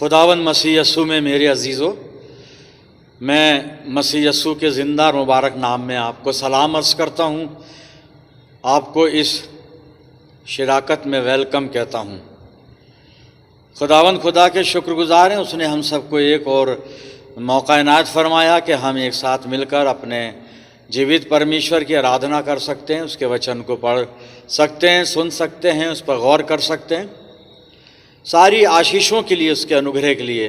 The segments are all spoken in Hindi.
खुदावन मसीह यस्सू में मेरे अजीज़ों, मैं मसीह यस्सू के ज़िंदा और मुबारक नाम में आपको सलाम अर्ज़ करता हूँ। आपको इस शिराकत में वेलकम कहता हूँ। खुदावन खुदा के शुक्रगुज़ार हैं, उसने हम सबको एक और मौका इनायत फरमाया कि हम एक साथ मिलकर अपने जीवित परमेश्वर की आराधना कर सकते हैं, उसके वचन को पढ़ सकते हैं, सुन सकते हैं, उस पर गौर कर सकते हैं। सारी आशीषों के लिए, उसके अनुग्रह के लिए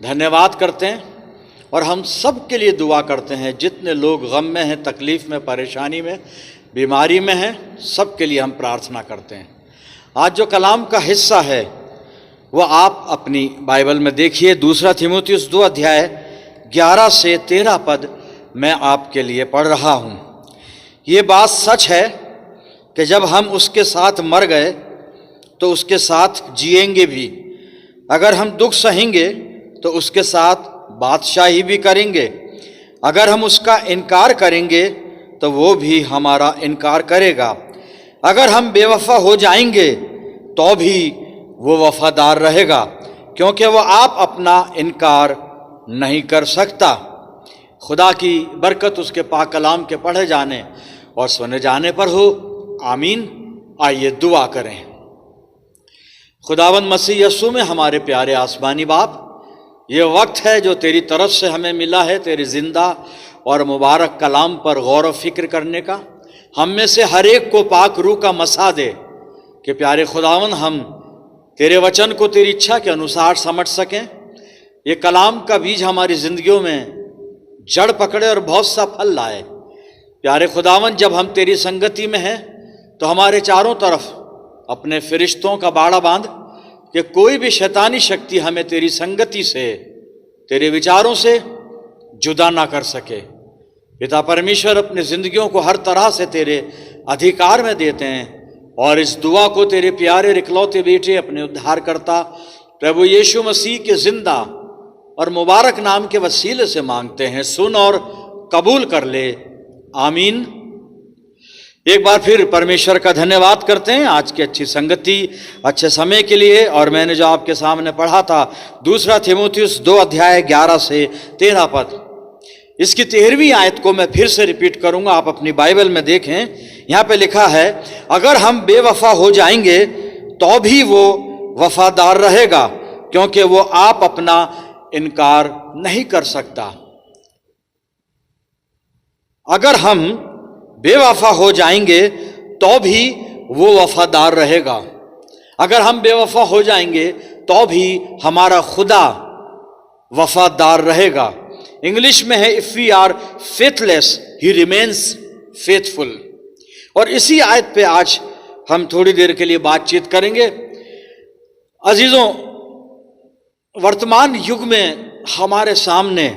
धन्यवाद करते हैं और हम सब के लिए दुआ करते हैं। जितने लोग गम में हैं, तकलीफ़ में, परेशानी में, बीमारी में हैं, सब के लिए हम प्रार्थना करते हैं। आज जो कलाम का हिस्सा है वो आप अपनी बाइबल में देखिए। 2 तीमुथियुस 2 अध्याय 11 से 13 पद मैं आपके लिए पढ़ रहा हूँ। ये बात सच है कि जब हम उसके साथ मर गए तो उसके साथ जिएंगे भी। अगर हम दुख सहेंगे तो उसके साथ बादशाही भी करेंगे। अगर हम उसका इनकार करेंगे तो वो भी हमारा इनकार करेगा। अगर हम बेवफा हो जाएंगे तो भी वो वफादार रहेगा, क्योंकि वो आप अपना इनकार नहीं कर सकता। खुदा की बरकत उसके पाक कलाम के पढ़े जाने और सुने जाने पर हो। आमीन। आइए दुआ करें। खुदावंद मसीह यस्सू में हमारे प्यारे आसमानी बाप, ये वक्त है जो तेरी तरफ से हमें मिला है, तेरे ज़िंदा और मुबारक कलाम पर गौर व फिक्र करने का। हम में से हर एक को पाक रूह का मसा दे कि प्यारे खुदावंद हम तेरे वचन को तेरी इच्छा के अनुसार समझ सकें। ये कलाम का बीज हमारी ज़िंदगियों में जड़ पकड़े और बहुत सा फल लाए। प्यारे खुदावंद, जब हम तेरी संगति में हैं तो हमारे चारों तरफ अपने फरिश्तों का बाड़ा बांध कि कोई भी शैतानी शक्ति हमें तेरी संगति से, तेरे विचारों से जुदा ना कर सके। पिता परमेश्वर, अपनी ज़िंदगियों को हर तरह से तेरे अधिकार में देते हैं और इस दुआ को तेरे प्यारे इकलौते बेटे, अपने उद्धारकर्ता प्रभु यीशु मसीह के ज़िंदा और मुबारक नाम के वसीले से मांगते हैं। सुन और कबूल कर ले। आमीन। एक बार फिर परमेश्वर का धन्यवाद करते हैं आज की अच्छी संगति, अच्छे समय के लिए। और मैंने जो आपके सामने पढ़ा था 2 तीमुथियुस 2 अध्याय 11 से 13 पद, इसकी 13वीं आयत को मैं फिर से रिपीट करूंगा, आप अपनी बाइबल में देखें। यहाँ पे लिखा है, अगर हम बेवफा हो जाएंगे तो भी वो वफादार रहेगा, क्योंकि वो आप अपना इनकार नहीं कर सकता। अगर हम बेवफा हो जाएंगे तो भी वो वफादार रहेगा। अगर हम बेवफा हो जाएंगे तो भी हमारा खुदा वफादार रहेगा। इंग्लिश में है, if we are faithless he remains faithful. और इसी आयत पे आज हम थोड़ी देर के लिए बातचीत करेंगे। अजीजों, वर्तमान युग में हमारे सामने,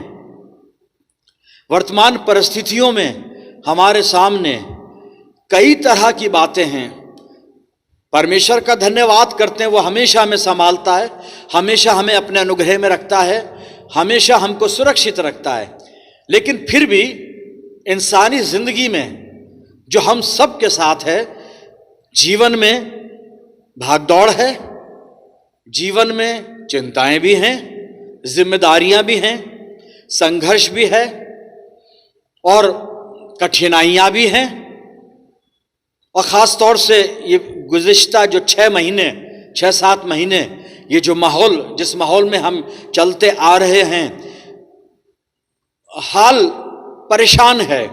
वर्तमान परिस्थितियों में हमारे सामने कई तरह की बातें हैं। परमेश्वर का धन्यवाद करते हैं, वो हमेशा हमें संभालता है, हमेशा हमें अपने अनुग्रह में रखता है, हमेशा हमको सुरक्षित रखता है। लेकिन फिर भी इंसानी जिंदगी में जो हम सब के साथ है, जीवन में भागदौड़ है, जीवन में चिंताएं भी हैं, जिम्मेदारियां भी हैं, संघर्ष भी है और कठिनाइयां भी हैं। और ख़ास तौर से ये गुज़िश्ता जो 6-7 महीने ये जो माहौल, जिस माहौल में हम चलते आ रहे हैं, हाल परेशान है।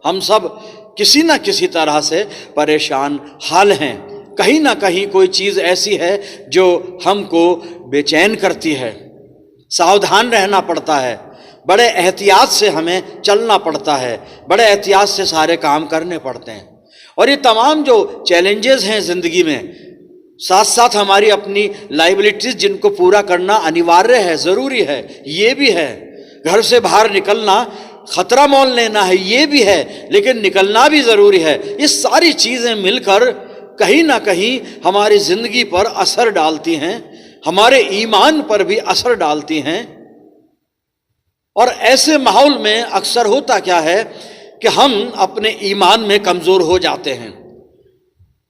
हम सब किसी न किसी तरह से परेशान हाल हैं। कहीं ना कहीं कोई चीज़ ऐसी है जो हमको बेचैन करती है। सावधान रहना पड़ता है, बड़े एहतियात से हमें चलना पड़ता है, बड़े एहतियात से सारे काम करने पड़ते हैं। और ये तमाम जो चैलेंजेस हैं ज़िंदगी में, साथ साथ हमारी अपनी लाइबिलिटीज़ जिनको पूरा करना अनिवार्य है, ज़रूरी है, ये भी है। घर से बाहर निकलना, ख़तरा मोल लेना है, ये भी है, लेकिन निकलना भी ज़रूरी है। ये सारी चीज़ें मिलकर कहीं ना कहीं हमारी ज़िंदगी पर असर डालती हैं, हमारे ईमान पर भी असर डालती हैं। और ऐसे माहौल में अक्सर होता क्या है कि हम अपने ईमान में कमज़ोर हो जाते हैं,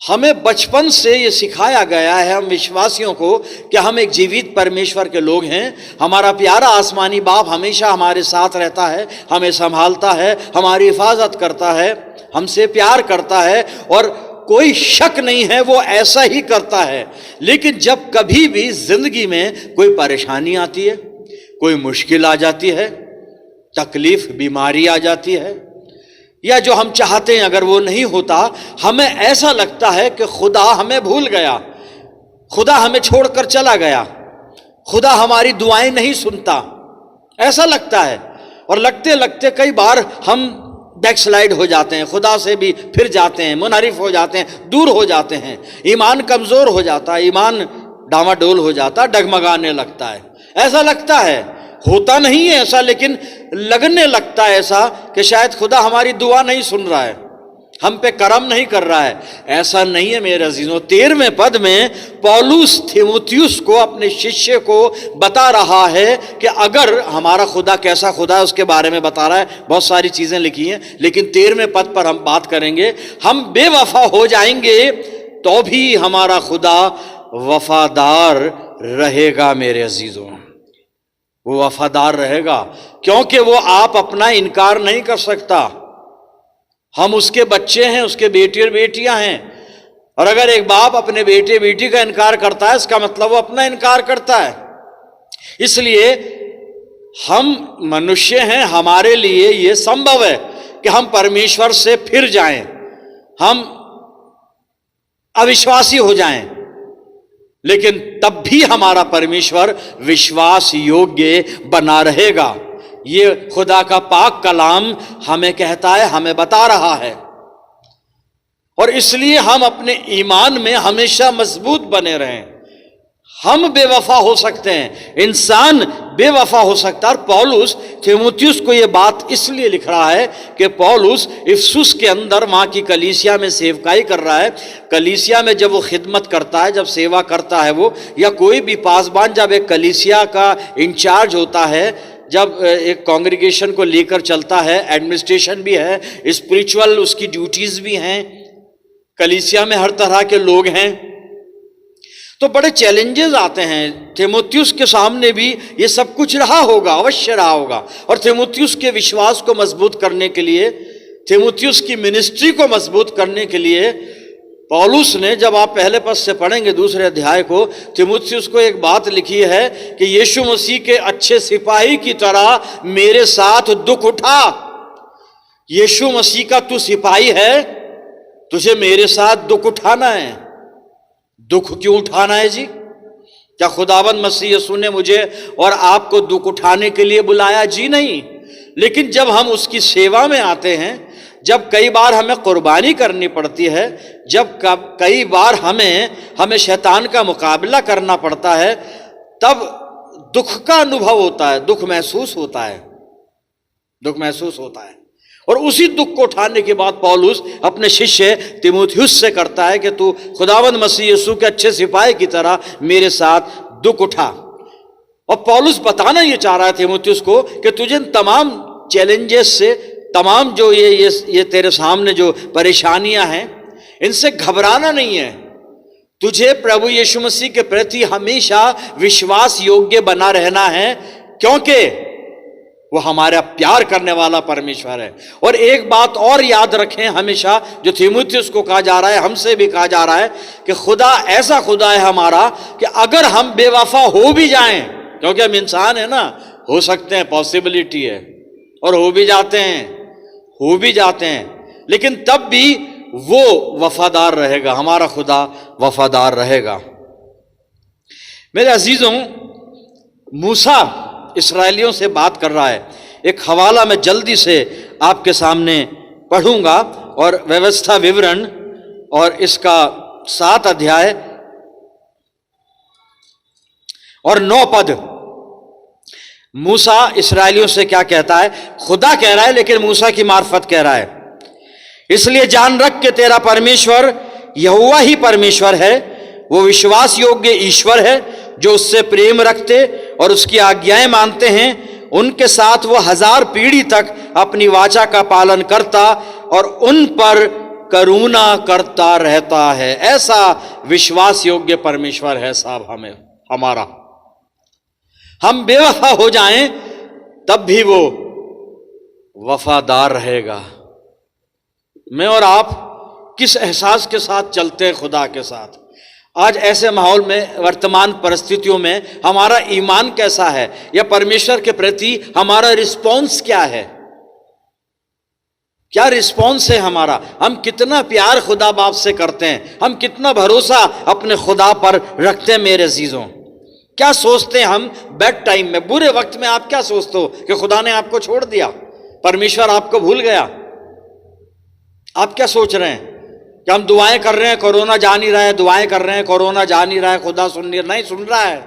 हमें बचपन से ये सिखाया गया है हम विश्वासियों को कि हम एक जीवित परमेश्वर के लोग हैं। हमारा प्यारा आसमानी बाप हमेशा हमारे साथ रहता है, हमें संभालता है, हमारी हिफाजत करता है, हमसे प्यार करता है और कोई शक नहीं है वो ऐसा ही करता है। लेकिन जब कभी भी जिंदगी में कोई परेशानी आती है, कोई मुश्किल आ जाती है, तकलीफ बीमारी आ जाती है, या जो हम चाहते हैं अगर वो नहीं होता, हमें ऐसा लगता है कि खुदा हमें भूल गया, खुदा हमें छोड़कर चला गया, खुदा हमारी दुआएं नहीं सुनता, ऐसा लगता है। और लगते लगते कई बार हम बैकस्लाइड हो जाते हैं, खुदा से भी फिर जाते हैं, मुनहरिफ हो जाते हैं, दूर हो जाते हैं, ईमान कमज़ोर हो जाता है, ईमान डामाडोल हो जाता, डगमगाने लगता है। ऐसा लगता है, होता नहीं है ऐसा, लेकिन लगने लगता है ऐसा कि शायद खुदा हमारी दुआ नहीं सुन रहा है, हम पे करम नहीं कर रहा है। ऐसा नहीं है मेरे अजीजों। 13वें पद में पौलुस थिमुथियुस को, अपने शिष्य को बता रहा है कि अगर हमारा खुदा कैसा खुदा है उसके बारे में बता रहा है। बहुत सारी चीजें लिखी हैं, लेकिन 13वें पद पर हम बात करेंगे। हम बेवफा हो जाएंगे तो भी हमारा खुदा वफादार रहेगा मेरे अजीजों, वो वफादार रहेगा, क्योंकि वो आप अपना इनकार नहीं कर सकता। हम उसके बच्चे हैं, उसके बेटे और बेटियां हैं, और अगर एक बाप अपने बेटे बेटी का इनकार करता है, इसका मतलब वो अपना इनकार करता है। इसलिए हम मनुष्य हैं, हमारे लिए ये संभव है कि हम परमेश्वर से फिर जाएं, हम अविश्वासी हो जाएं, लेकिन तब भी हमारा परमेश्वर विश्वास योग्य बना रहेगा। ये खुदा का पाक कलाम हमें कहता है, हमें बता रहा है। और इसलिए हम अपने ईमान में हमेशा मजबूत बने रहें। हम बेवफा हो सकते हैं, इंसान बेवफा हो सकता है। और पौलुस थिमुथियुस को यह बात इसलिए लिख रहा है कि पौलुस इफिसुस के अंदर मां की कलीसिया में सेवकाई कर रहा है। कलीसिया में जब वो खिदमत करता है, जब सेवा करता है वो, या कोई भी पासबान जब एक कलीसिया का इंचार्ज होता है, जब एक कांग्रीगेशन को लेकर चलता है, एडमिनिस्ट्रेशन भी है, स्पिरिचुअल उसकी ड्यूटीज भी हैं, कलीसिया में हर तरह के लोग हैं, तो बड़े चैलेंजेस आते हैं। थिमुथियुस के सामने भी ये सब कुछ रहा होगा, अवश्य रहा होगा। और थिमुथियुस के विश्वास को मजबूत करने के लिए, थिमुथियुस की मिनिस्ट्री को मजबूत करने के लिए पौलुस ने, जब आप पहले पद से पढ़ेंगे 2 अध्याय को, थिमुथियुस को एक बात लिखी है कि यीशु मसीह के अच्छे सिपाही की तरह मेरे साथ दुख उठा। यीशु मसीह का तू सिपाही है, तुझे मेरे साथ दुख उठाना है। दुख क्यों उठाना है जी? क्या खुदावंद मसीह यीशु ने मुझे और आपको दुख उठाने के लिए बुलाया? जी नहीं। लेकिन जब हम उसकी सेवा में आते हैं, जब कई बार हमें कुर्बानी करनी पड़ती है, जब कई बार हमें शैतान का मुकाबला करना पड़ता है, तब दुख का अनुभव होता है, दुख महसूस होता है, दुख महसूस होता है। और उसी दुख को उठाने के बाद पौलुस अपने शिष्य तीमुथियुस से करता है कि तू खुदावंद मसीह यीशु के अच्छे सिपाही की तरह मेरे साथ दुख उठा। और पौलुस बताना ये चाह रहा है तीमुथियुस को कि तुझे तमाम चैलेंजेस से, तमाम जो ये तेरे सामने जो परेशानियां हैं, इनसे घबराना नहीं है। तुझे प्रभु यीशु मसीह के प्रति हमेशा विश्वास योग्य बना रहना है, क्योंकि वो हमारा प्यार करने वाला परमेश्वर है। और एक बात और याद रखें हमेशा, जो तीमुथियुस को कहा जा रहा है, हमसे भी कहा जा रहा है कि खुदा ऐसा खुदा है हमारा कि अगर हम बेवफा हो भी जाएं, क्योंकि हम इंसान है ना, हो सकते हैं, पॉसिबिलिटी है, और हो भी जाते हैं, लेकिन तब भी वो वफादार रहेगा, हमारा खुदा वफादार रहेगा। मेरे अजीजों, मूसा इस्राएलियों से बात कर रहा है। एक हवाला मैं जल्दी से आपके सामने पढ़ूंगा और व्यवस्था विवरण, और इसका 7 अध्याय और 9 पद। मूसा इस्राएलियों से क्या कहता है? खुदा कह रहा है, लेकिन मूसा की मार्फत कह रहा है, इसलिए जान रख के तेरा परमेश्वर यहोवा ही परमेश्वर है। वो विश्वास योग्य ईश्वर है, जो उससे प्रेम रखते और उसकी आज्ञाएं मानते हैं। उनके साथ वो 1000 पीढ़ी तक अपनी वाचा का पालन करता और उन पर करुणा करता रहता है। ऐसा विश्वास योग्य परमेश्वर है साहब हमें हमारा। हम बेवफा हो जाएं तब भी वो वफादार रहेगा। मैं और आप किस एहसास के साथ चलते हैं खुदा के साथ? आज ऐसे माहौल में, वर्तमान परिस्थितियों में हमारा ईमान कैसा है, या परमेश्वर के प्रति हमारा रिस्पॉन्स क्या है? क्या रिस्पॉन्स है हमारा? हम कितना प्यार खुदा बाप से करते हैं, हम कितना भरोसा अपने खुदा पर रखते हैं मेरे अजीजों? क्या सोचते हैं हम बैड टाइम में, बुरे वक्त में आप क्या सोचते हो कि खुदा ने आपको छोड़ दिया, परमेश्वर आपको भूल गया? आप क्या सोच रहे हैं कि हम दुआएं कर रहे हैं, कोरोना जा नहीं रहा है, दुआएं कर रहे हैं, कोरोना जा नहीं रहा है, खुदा सुन नहीं सुन रहा है?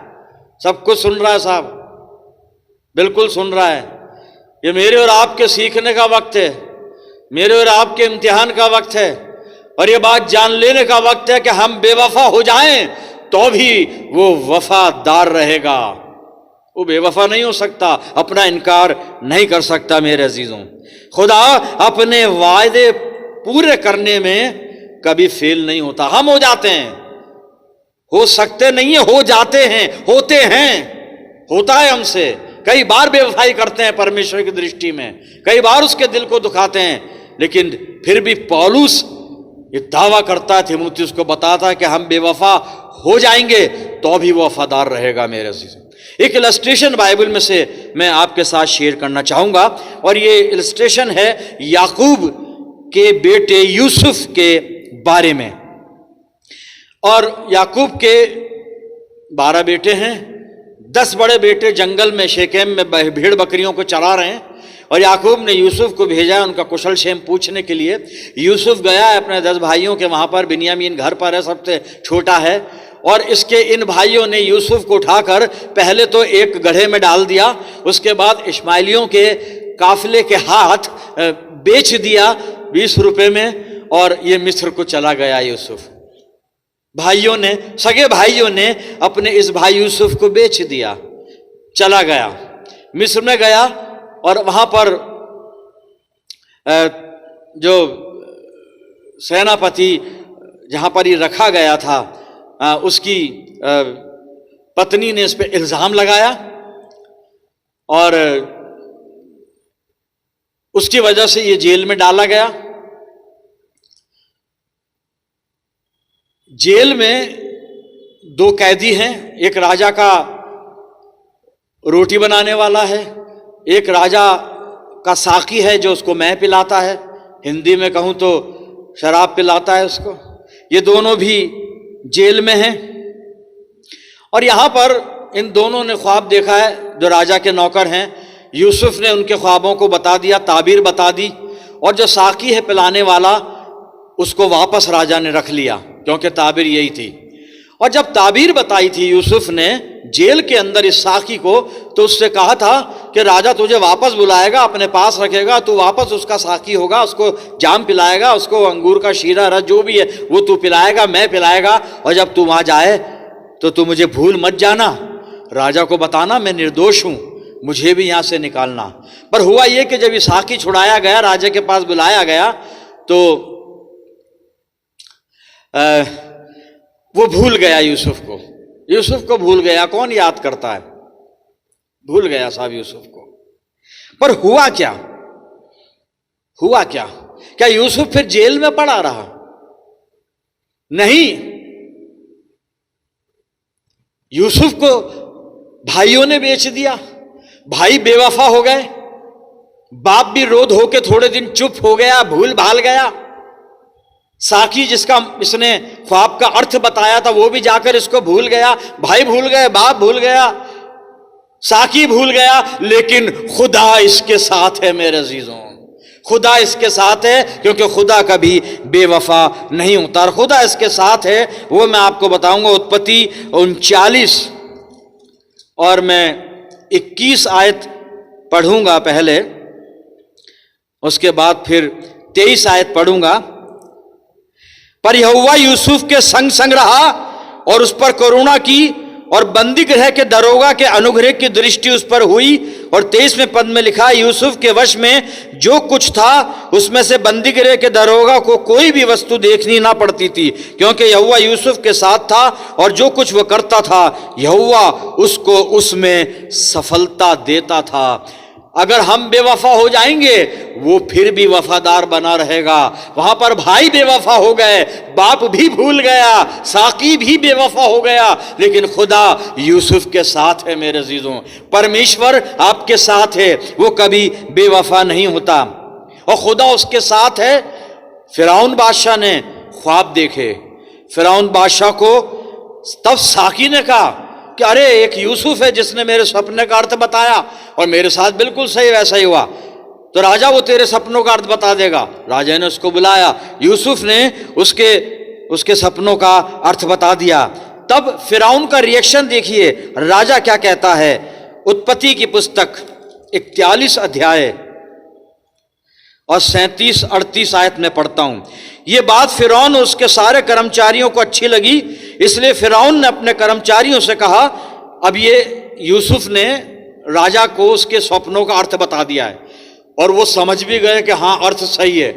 सब कुछ सुन रहा है साहब, बिल्कुल सुन रहा है। ये मेरे और आपके सीखने का वक्त है, मेरे और आपके इम्तिहान का वक्त है, और ये बात जान लेने का वक्त है कि हम बेवफा हो जाएं तो भी वो वफादार रहेगा। वो बेवफा नहीं हो सकता, अपना इनकार नहीं कर सकता मेरे अजीजों। खुदा अपने वायदे पूरे करने में कभी फेल नहीं होता। हम हो जाते हैं, हो सकते नहीं है, हो जाते हैं, होते हैं, होता है हमसे। कई बार बेवफाई करते हैं परमेश्वर की दृष्टि में, कई बार उसके दिल को दुखाते हैं, लेकिन फिर भी पौलुस ये दावा करता है, तीमुथियुस को बताता है कि हम बेवफा हो जाएंगे तो भी वो वफादार रहेगा मेरे अजीज। एक इलस्ट्रेशन बाइबल में से मैं आपके साथ शेयर करना चाहूंगा, और ये इलस्ट्रेशन है याकूब के बेटे यूसुफ के बारे में। और याकूब के 12 बेटे हैं, 10 बड़े बेटे जंगल में शेकेम में भेड़ बकरियों को चरा रहे हैं, और याकूब ने यूसुफ को भेजा उनका कुशल क्षेम पूछने के लिए। यूसुफ गया अपने 10 भाइयों के वहां पर, बिन्यामीन घर पर है, सबसे छोटा है, और इसके इन भाइयों ने यूसुफ को उठाकर पहले तो एक गड्ढे में डाल दिया, उसके बाद इश्माइलियों के काफिले के हाथ बेच दिया 20 रुपए में, और ये मिस्र को चला गया यूसुफ। भाइयों ने, सगे भाइयों ने अपने इस भाई यूसुफ को बेच दिया, चला गया, मिस्र में गया, और वहां पर जो सेनापति जहां पर ये रखा गया था, उसकी पत्नी ने इस पे इल्जाम लगाया, और उसकी वजह से ये जेल में डाला गया। जेल में 2 कैदी हैं, एक राजा का रोटी बनाने वाला है, एक राजा का साकी है जो उसको मैं पिलाता है, हिंदी में कहूं तो शराब पिलाता है उसको। ये दोनों भी जेल में हैं, और यहां पर इन दोनों ने ख्वाब देखा है, जो राजा के नौकर हैं। यूसुफ ने उनके ख्वाबों को बता दिया, ताबीर बता दी, और जो साकी है पिलाने वाला, उसको वापस राजा ने रख लिया, क्योंकि ताबीर यही थी। और जब ताबीर बताई थी यूसुफ ने जेल के अंदर इस साकी को, तो उससे कहा था कि राजा तुझे वापस बुलाएगा, अपने पास रखेगा, तू वापस उसका साकी होगा, उसको जाम पिलाएगा, उसको अंगूर का शीरा रस जो भी है वो तू पिलाएगा, मैं पिलाएगा, और जब तू वहां जाए तो तू मुझे भूल मत जाना, राजा को बताना मैं निर्दोष हूं, मुझे भी यहां से निकालना। पर हुआ यह कि जब ये साकी छुड़ाया गया, राजा के पास बुलाया गया, तो वो भूल गया यूसुफ को भूल गया। कौन याद करता है? भूल गया साहब यूसुफ को। पर हुआ क्या? क्या यूसुफ फिर जेल में पड़ा रहा? नहीं, यूसुफ को भाइयों ने बेच दिया, भाई बेवफा हो गए, बाप भी रोध होके थोड़े दिन चुप हो गया, भूल भाल गया। साकी जिसका इसने ख्वाब का अर्थ बताया था वो भी जाकर इसको भूल गया, भाई भूल गए, बाप भूल गया, साकी भूल गया, लेकिन खुदा इसके साथ है मेरे अजीजों। खुदा इसके साथ है, क्योंकि खुदा कभी बेवफा नहीं होता, और खुदा इसके साथ है वो मैं आपको बताऊंगा। उत्पत्ति 39 और मैं 21 आयत पढ़ूंगा पहले, उसके बाद फिर 23 आयत पढ़ूंगा। पर यहोवा यूसुफ के संग संग रहा और उस पर करुणा की, और बंदी गृह के दरोगा के अनुग्रह की दृष्टि उस पर हुई। और 23वें पद में लिखा, यूसुफ के वश में जो कुछ था उसमें से बंदीगृह के दरोगा को कोई भी वस्तु देखनी ना पड़ती थी, क्योंकि यहोवा यूसुफ के साथ था और जो कुछ वह करता था यहोवा उसको उसमें सफलता देता था। अगर हम बेवफा हो जाएंगे वो फिर भी वफादार बना रहेगा। वहां पर भाई बेवफा हो गए, बाप भी भूल गया, साकी भी बेवफा हो गया, लेकिन खुदा यूसुफ के साथ है। मेरे अजीजों, परमेश्वर आपके साथ है, वो कभी बेवफा नहीं होता और खुदा उसके साथ है। फिरौन बादशाह ने ख्वाब देखे। फिरौन बादशाह को तब साकी ने कहा कि अरे एक यूसुफ है जिसने मेरे सपने का अर्थ बताया और मेरे साथ बिल्कुल सही वैसा ही हुआ, तो राजा वो तेरे सपनों का अर्थ बता देगा। राजा ने उसको बुलाया, यूसुफ ने उसके सपनों का अर्थ बता दिया। तब फिरौन का रिएक्शन देखिए, राजा क्या कहता है। उत्पत्ति की पुस्तक 41 अध्याय और 37-38 आयत में पढ़ता हूं। ये बात फिरौन और उसके सारे कर्मचारियों को अच्छी लगी, इसलिए फिरौन ने अपने कर्मचारियों से कहा, अब ये यूसुफ ने राजा को उसके स्वप्नों का अर्थ बता दिया है और वो समझ भी गए कि हाँ अर्थ सही है।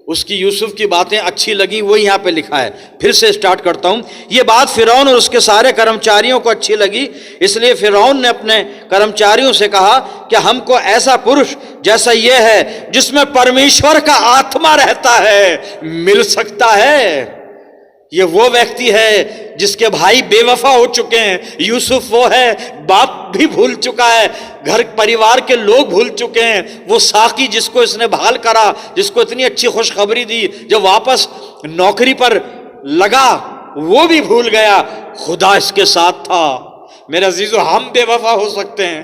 उसकी यूसुफ की बातें अच्छी लगी, वो यहाँ पे लिखा है। फिर से स्टार्ट करता हूँ। ये बात फिरौन और उसके सारे कर्मचारियों को अच्छी लगी, इसलिए फिरौन ने अपने कर्मचारियों से कहा कि हमको ऐसा पुरुष जैसा ये है जिसमें परमेश्वर का आत्मा रहता है मिल सकता है। ये वो व्यक्ति है जिसके भाई बेवफा हो चुके हैं, यूसुफ वो है, बाप भी भूल चुका है, घर परिवार के लोग भूल चुके हैं, वो साकी जिसको इसने बहाल करा, जिसको इतनी अच्छी खुशखबरी दी, जब वापस नौकरी पर लगा वो भी भूल गया। खुदा इसके साथ था। मेरे अजीजों, हम बेवफा हो सकते हैं,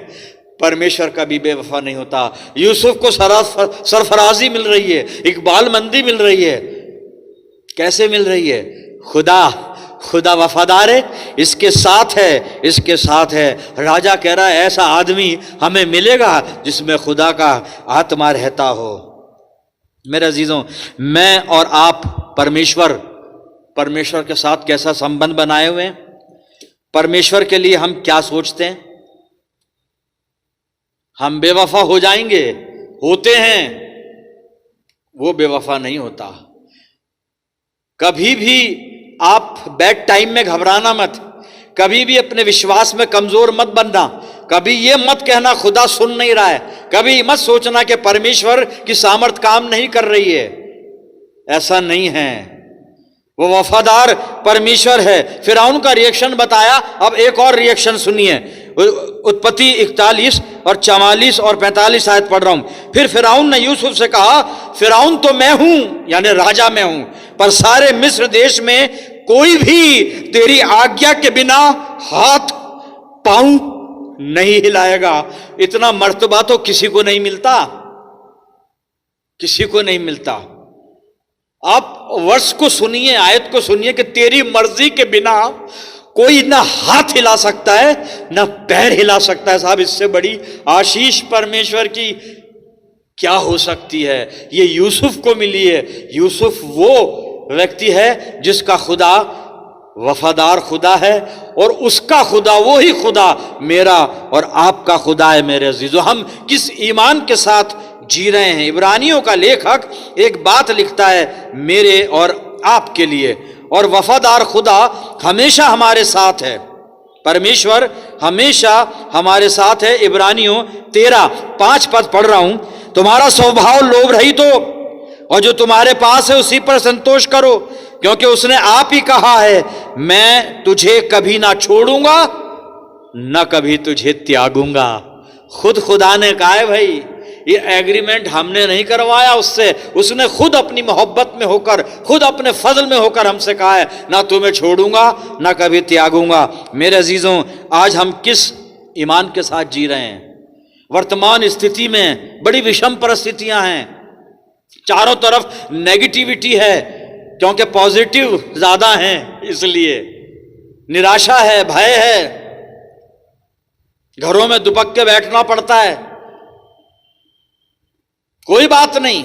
परमेश्वर का भी बेवफा नहीं होता। यूसुफ को सरफराजी मिल रही है, इकबाल मंदी मिल रही है। कैसे मिल रही है? खुदा वफादार है, इसके साथ है, इसके साथ है। राजा कह रहा है ऐसा आदमी हमें मिलेगा जिसमें खुदा का आत्मा रहता हो। मेरे अजीजों, मैं और आप परमेश्वर के साथ कैसा संबंध बनाए हुए हैं? परमेश्वर के लिए हम क्या सोचते हैं? हम बेवफा हो जाएंगे, होते हैं, वो बेवफा नहीं होता। कभी भी आप बैड टाइम में घबराना मत, कभी भी अपने विश्वास में कमजोर मत बनना, कभी ये मत कहना खुदा सुन नहीं रहा है, कभी मत सोचना कि परमेश्वर की सामर्थ काम नहीं कर रही है। ऐसा नहीं है, वो वफादार परमेश्वर है। फिरौन का रिएक्शन बताया, अब एक और रिएक्शन सुनिए। उत्पत्ति 41 और 44 और 45 आयत पढ़ रहा हूं। फिर फिरौन ने यूसुफ से कहा, फिरौन तो मैं हूं, यानी राजा मैं हूं, पर सारे मिस्र देश में कोई भी तेरी आज्ञा के बिना हाथ पांव नहीं हिलाएगा। इतना मर्तबा तो किसी को नहीं मिलता, किसी को नहीं मिलता। आप वर्ष को सुनिए, आयत को सुनिए कि तेरी मर्जी के बिना कोई ना हाथ हिला सकता है ना पैर हिला सकता है। साहब, इससे बड़ी आशीष परमेश्वर की क्या हो सकती है? ये यूसुफ को मिली है। यूसुफ वो व्यक्ति है जिसका खुदा वफादार खुदा है और उसका खुदा, वो ही खुदा मेरा और आपका खुदा है। मेरे अजीजों, हम किस ईमान के साथ जी रहे हैं? इब्रानियों का लेखक एक बात लिखता है मेरे और आपके लिए, और वफादार खुदा हमेशा हमारे साथ है। परमेश्वर हमेशा हमारे साथ है। इब्रानियों 13:5 पद पढ़ रहा हूं। तुम्हारा स्वभाव लोभ रहित हो और जो तुम्हारे पास है उसी पर संतोष करो, क्योंकि उसने आप ही कहा है, मैं तुझे कभी ना छोड़ूंगा न कभी तुझे त्यागूंगा। खुद खुदा ने कहा है भाई, ये एग्रीमेंट हमने नहीं करवाया उससे, उसने खुद अपनी मोहब्बत में होकर, खुद अपने फजल में होकर हमसे कहा है, ना तुम्हें छोड़ूंगा ना कभी त्यागूंगा। मेरे अजीजों, आज हम किस ईमान के साथ जी रहे हैं? वर्तमान स्थिति में बड़ी विषम परिस्थितियां हैं, चारों तरफ नेगेटिविटी है, क्योंकि पॉजिटिव ज्यादा हैं, इसलिए निराशा है, भय है, घरों में दुबक के बैठना पड़ता है। कोई बात नहीं,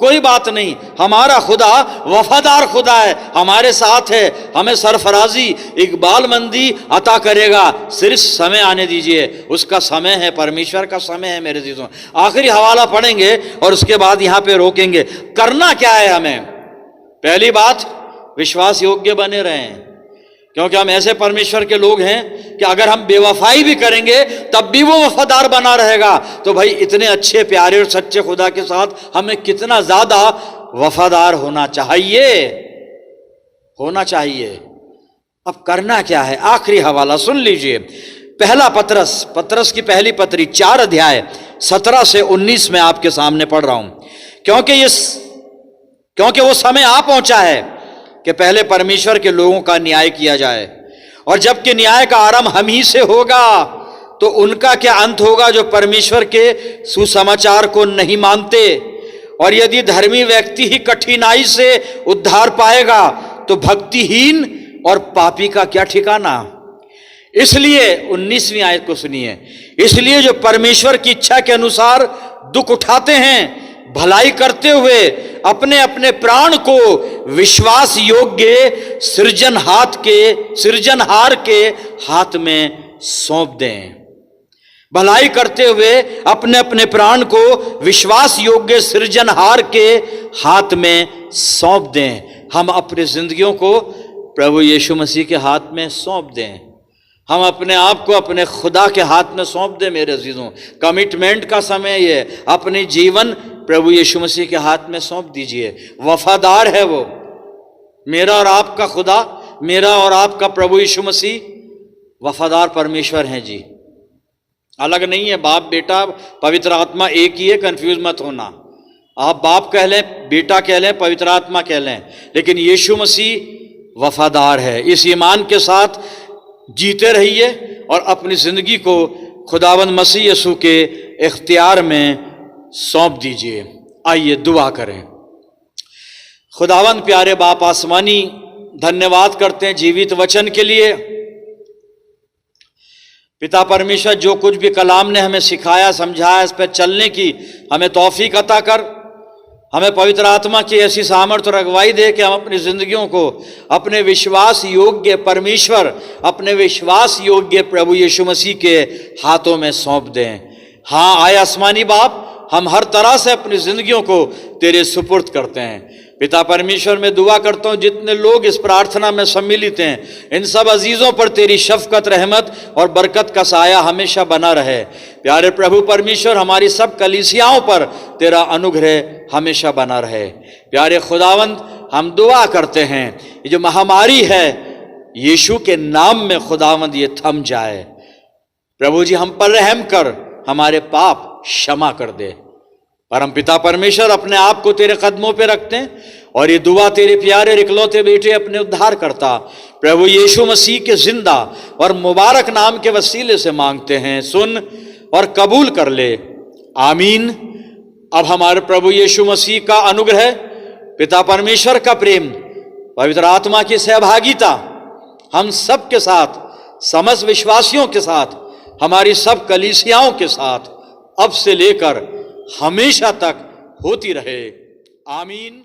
कोई बात नहीं, हमारा खुदा वफादार खुदा है, हमारे साथ है, हमें सरफराजी इकबाल मंदी अता करेगा, सिर्फ समय आने दीजिए, उसका समय है, परमेश्वर का समय है मेरे अजीजों। आखिरी हवाला पढ़ेंगे और उसके बाद यहाँ पे रोकेंगे। करना क्या है हमें? पहली बात, विश्वास योग्य बने रहें, क्योंकि हम ऐसे परमेश्वर के लोग हैं कि अगर हम बेवफाई भी करेंगे तब भी वो वफादार बना रहेगा। तो भाई इतने अच्छे प्यारे और सच्चे खुदा के साथ हमें कितना ज्यादा वफादार होना चाहिए। अब करना क्या है? आखिरी हवाला सुन लीजिए। पहला पतरस की पहली पत्री 4 अध्याय 17 से 19 में आपके सामने पढ़ रहा हूं, क्योंकि वो समय आ पहुंचा है कि पहले परमेश्वर के लोगों का न्याय किया जाए, और जबकि न्याय का आरंभ हम ही से होगा तो उनका क्या अंत होगा जो परमेश्वर के सुसमाचार को नहीं मानते। और यदि धर्मी व्यक्ति ही कठिनाई से उद्धार पाएगा तो भक्तिहीन और पापी का क्या ठिकाना। इसलिए 19वीं आयत को सुनिए। इसलिए जो परमेश्वर की इच्छा के अनुसार दुख उठाते हैं, भलाई करते हुए अपने अपने प्राण को विश्वास योग्य सृजनहार के हाथ में सौंप दें। भलाई करते हुए अपने अपने प्राण को विश्वास योग्य सृजनहार के हाथ में सौंप दें। हम अपनी जिंदगियों को प्रभु यीशु मसीह के हाथ में सौंप दें। हम अपने आप को अपने खुदा के हाथ में सौंप दें मेरे अजीजों। कमिटमेंट का समय ये, अपनी जीवन प्रभु यीशु मसीह के हाथ में सौंप दीजिए। वफादार है वो, मेरा और आपका खुदा, मेरा और आपका प्रभु यीशु मसीह वफादार परमेश्वर हैं जी, अलग नहीं है। बाप बेटा पवित्र आत्मा एक ही है, कंफ्यूज मत होना। आप बाप कह लें, बेटा कह लें, पवित्र आत्मा कह लें, लेकिन यीशु मसीह वफादार है। इस ईमान के साथ जीते रहिए और अपनी जिंदगी को खुदावंद मसीह यीशु के इख्तियार में सौंप दीजिए। आइए दुआ करें। खुदावंद प्यारे बाप आसमानी, धन्यवाद करते हैं जीवित वचन के लिए। पिता परमेश्वर, जो कुछ भी कलाम ने हमें सिखाया समझाया, इस पर चलने की हमें तौफीक अता कर। हमें पवित्र आत्मा की ऐसी सामर्थ्य और अगुवाई दे कि हम अपनी जिंदगियों को अपने विश्वास योग्य परमेश्वर, अपने विश्वास योग्य प्रभु यीशु मसीह के हाथों में सौंप दें। हाँ आए आसमानी बाप, हम हर तरह से अपनी जिंदगियों को तेरे सुपुर्द करते हैं। पिता परमेश्वर, मैं दुआ करता हूँ जितने लोग इस प्रार्थना में सम्मिलित हैं, इन सब अजीजों पर तेरी शफकत, रहमत और बरकत का साया हमेशा बना रहे। प्यारे प्रभु परमेश्वर, हमारी सब कलीसियाओं पर तेरा अनुग्रह हमेशा बना रहे। प्यारे खुदावंद, हम दुआ करते हैं ये जो महामारी है यीशु के नाम में खुदावंद ये थम जाए। प्रभु जी, हम पर रहम कर, हमारे पाप क्षमा कर दे। परम पिता परमेश्वर, अपने आप को तेरे कदमों पे रखते हैं और ये दुआ तेरे प्यारे इकलौते बेटे अपने उद्धार करता प्रभु यीशु मसीह के जिंदा और मुबारक नाम के वसीले से मांगते हैं। सुन और कबूल कर ले, आमीन। अब हमारे प्रभु यीशु मसीह का अनुग्रह, पिता परमेश्वर का प्रेम, पवित्र आत्मा की सहभागिता हम सब के साथ, समस्त विश्वासियों के साथ, हमारी सब कलीसियाओं के साथ अब से लेकर हमेशा तक होती रहे। आमीन।